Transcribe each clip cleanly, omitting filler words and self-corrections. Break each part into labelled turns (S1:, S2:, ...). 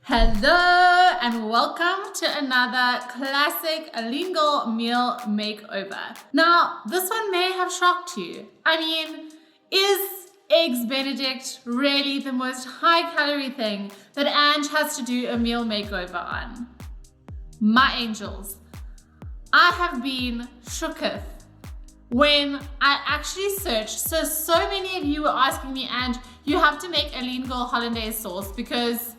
S1: Hello and welcome to another classic lingual meal makeover. Now, this one may have shocked you. I mean, is eggs Benedict really the most high calorie thing that Ange has to do a meal makeover on? My angels, I have been shooketh when I actually searched. So many of you were asking me, Ange, you have to make a lingual Hollandaise sauce because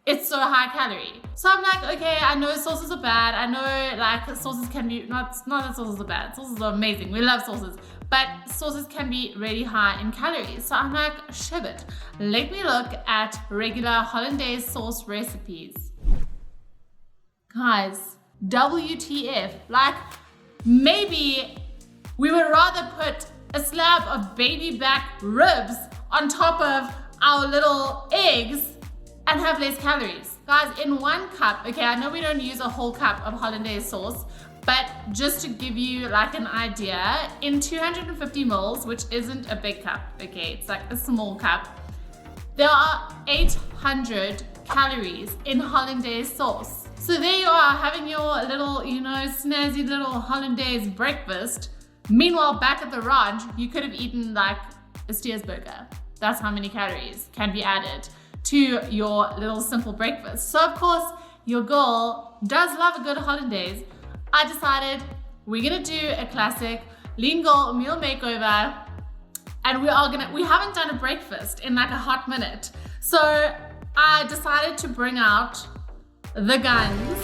S1: it's so high calorie. So I'm like, okay, I know sauces are bad. I know like sauces can be, not that sauces are bad. Sauces are amazing. We love sauces. But sauces can be really high in calories. So I'm like, shibbit. Let me look at regular Hollandaise sauce recipes. Guys, WTF. Like, maybe we would rather put a slab of baby back ribs on top of our little eggs and have less calories. Guys, in 1 cup, okay, I know we don't use a whole cup of Hollandaise sauce, but just to give you like an idea, in 250 mils, which isn't a big cup, okay, it's like a small cup, there are 800 calories in Hollandaise sauce. So there you are, having your little, snazzy little Hollandaise breakfast. Meanwhile, back at the ranch, you could have eaten like a Steers burger. That's how many calories can be added to your little simple breakfast. So of course, your girl does love a good Hollandaise. I decided we're gonna do a classic lingual meal makeover, and we haven't done a breakfast in like a hot minute. So I decided to bring out the guns.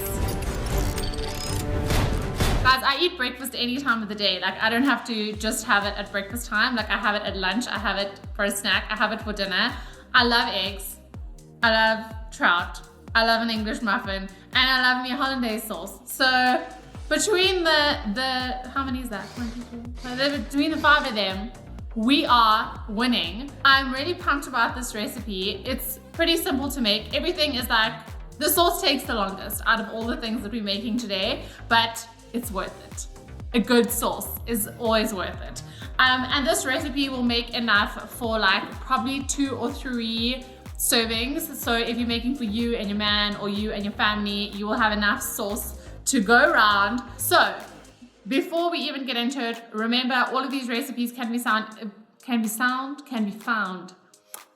S1: Guys, I eat breakfast any time of the day. Like, I don't have to just have it at breakfast time. Like, I have it at lunch, I have it for a snack, I have it for dinner. I love eggs, I love trout, I love an English muffin, and I love me a Hollandaise sauce. So between the how many is that? 1, 2, 3. Between the 5 of them, we are winning. I'm really pumped about this recipe. It's pretty simple to make. Everything is like, the sauce takes the longest out of all the things that we're making today, but it's worth it. A good sauce is always worth it. And this recipe will make enough for like probably 2 or 3 servings. So if you're making for you and your man or you and your family, you will have enough sauce to go around. So before we even get into it, remember all of these recipes can be found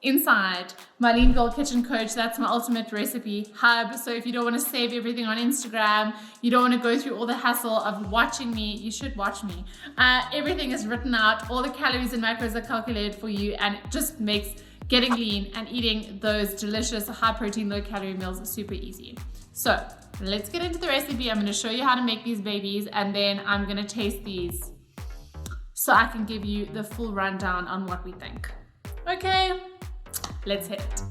S1: inside my Lean Girl Kitchen Coach. That's my ultimate recipe hub. So if you don't want to save everything on Instagram, you don't want to go through all the hassle of watching me, you should watch me. Everything is written out. All the calories and macros are calculated for you, and it just makes getting lean and eating those delicious high protein, low calorie meals super easy. So let's get into the recipe. I'm going to show you how to make these babies, and then I'm going to taste these so I can give you the full rundown on what we think. Okay, let's hit it.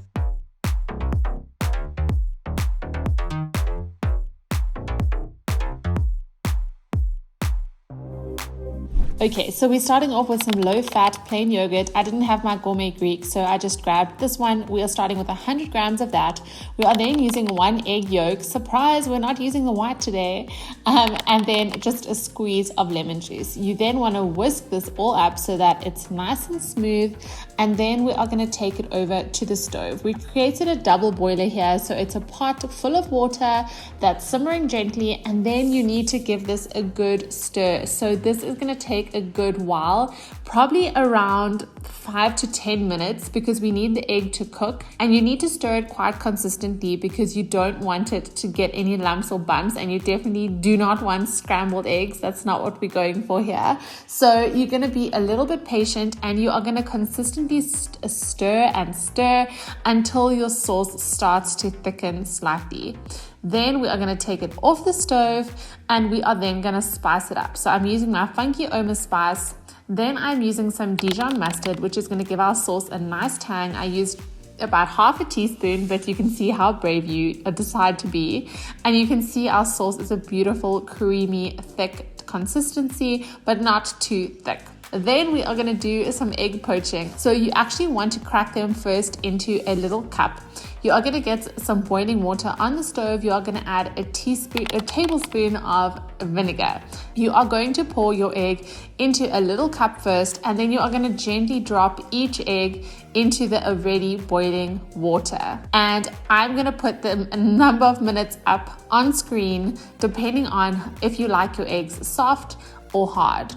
S1: Okay, so we're starting off with some low-fat plain yogurt. I didn't have my gourmet Greek, so I just grabbed this one. We are starting with 100 grams of that. We are then using 1 egg yolk. Surprise, we're not using the white today. And then just a squeeze of lemon juice. You then want to whisk this all up so that it's nice and smooth. And then we are going to take it over to the stove. We created a double boiler here, so it's a pot full of water that's simmering gently, and then you need to give this a good stir. So this is going to take a good while, probably around 5 to 10 minutes, because we need the egg to cook, and you need to stir it quite consistently because you don't want it to get any lumps or bumps, and you definitely do not want scrambled eggs. That's not what we're going for here. So you're going to be a little bit patient, and you are going to consistently stir and stir until your sauce starts to thicken slightly. Then we are going to take it off the stove, and we are then going to spice it up. So I'm using my funky Oma spice. Then I'm using some Dijon mustard, which is going to give our sauce a nice tang. I used about half a teaspoon, but you can see how brave you decide to be. And you can see our sauce is a beautiful, creamy, thick consistency, but not too thick. Then we are going to do some egg poaching. So you actually want to crack them first into a little cup. You are going to get some boiling water on the stove. You are going to add a tablespoon of vinegar. You are going to pour your egg into a little cup first, and then you are going to gently drop each egg into the already boiling water. And I'm going to put them a number of minutes up on screen, depending on if you like your eggs soft or hard.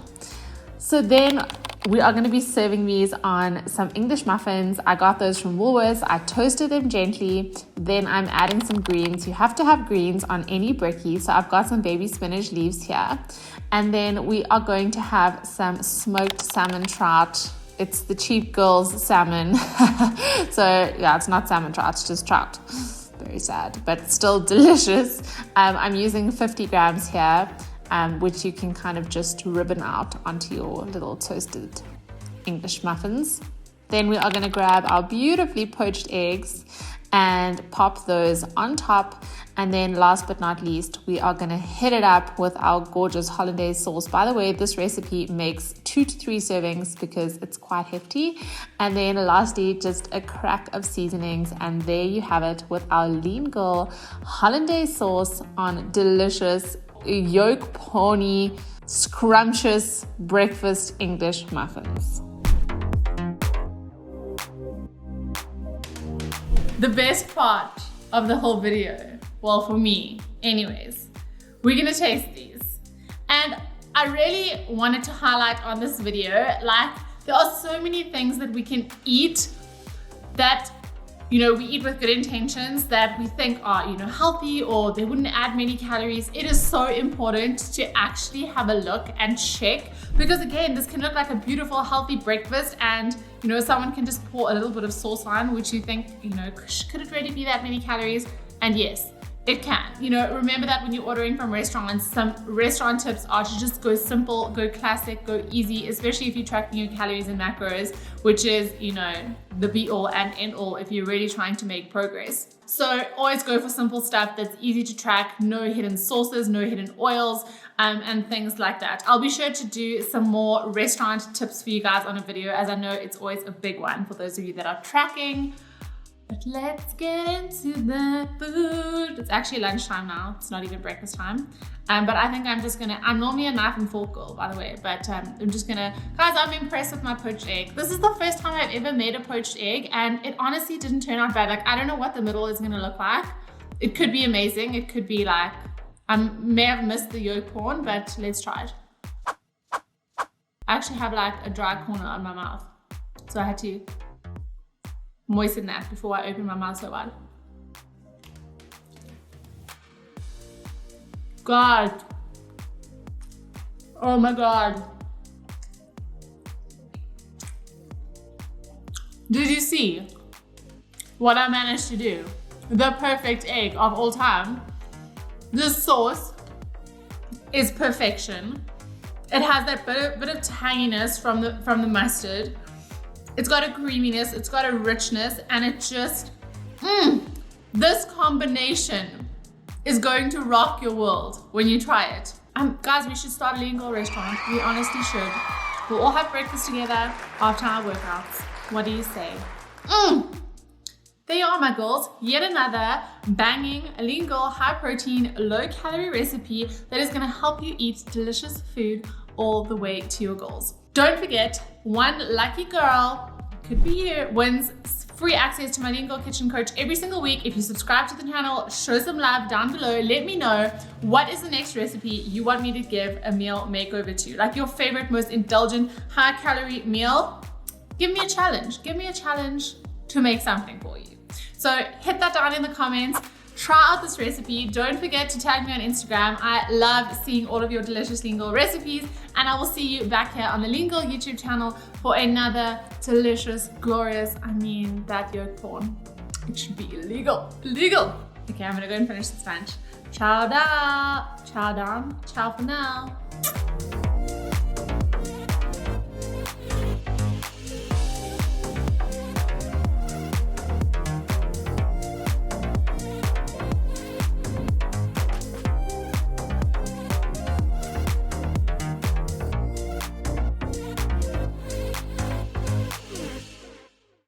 S1: So then we are going to be serving these on some English muffins. I got those from Woolworths. I toasted them gently. Then I'm adding some greens. You have to have greens on any brekkie. So I've got some baby spinach leaves here. And then we are going to have some smoked salmon trout. It's the cheap girls salmon. So yeah, it's not salmon trout, it's just trout. Very sad, but still delicious. I'm using 50 grams here. Which you can kind of just ribbon out onto your little toasted English muffins. Then we are going to grab our beautifully poached eggs and pop those on top. And then last but not least, we are going to hit it up with our gorgeous Hollandaise sauce. By the way, this recipe makes 2 to 3 servings because it's quite hefty. And then lastly, just a crack of seasonings. And there you have it with our lean girl Hollandaise sauce on delicious yolk pony scrumptious breakfast English muffins. The best part of the whole video, well, for me anyways, we're gonna taste these. And I really wanted to highlight on this video, like, there are so many things that we can eat that, you know, we eat with good intentions that we think are, you know, healthy or they wouldn't add many calories. It is so important to actually have a look and check, because again, this can look like a beautiful, healthy breakfast and, you know, someone can just pour a little bit of sauce on, which you think, you know, could it really be that many calories? And yes, it can. You know, remember that when you're ordering from restaurants, some restaurant tips are to just go simple, go classic, go easy, especially if you're tracking your calories and macros, which is, you know, the be all and end all if you're really trying to make progress. So always go for simple stuff that's easy to track, no hidden sauces, no hidden oils, and things like that. I'll be sure to do some more restaurant tips for you guys on a video, as I know it's always a big one for those of you that are tracking. But let's get into the food. It's actually lunchtime now. It's not even breakfast time. But I think I'm normally a knife and fork girl, by the way, but I'm just gonna, guys, I'm impressed with my poached egg. This is the first time I've ever made a poached egg, and it honestly didn't turn out bad. Like, I don't know what the middle is gonna look like. It could be amazing. It could be like, I may have missed the yolk porn, but let's try it. I actually have like a dry corner on my mouth, so I had to moisten that before I open my mouth so wide. God. Oh my God. Did you see what I managed to do? The perfect egg of all time. This sauce is perfection. It has that bit of tanginess from the mustard. It's got a creaminess, it's got a richness, and it just, this combination is going to rock your world when you try it. Guys, we should start a legal restaurant. We honestly should. We'll all have breakfast together after our workouts. What do you say? There you are, my girls. Yet another banging, lean girl, high protein, low calorie recipe that is gonna help you eat delicious food all the way to your goals. Don't forget, one lucky girl, could be you, wins free access to my Lean Girl Kitchen Coach every single week. If you subscribe to the channel, show some love down below. Let me know what is the next recipe you want me to give a meal makeover to. Like your favorite, most indulgent, high calorie meal. Give me a challenge. Give me a challenge to make something for you. So hit that down in the comments. Try out this recipe. Don't forget to tag me on Instagram. I love seeing all of your delicious Lean Girl recipes, and I will see you back here on the Lean Girl YouTube channel for another delicious, glorious, that yolk porn. It should be illegal. Okay, I'm gonna go and finish this lunch. Ciao for now.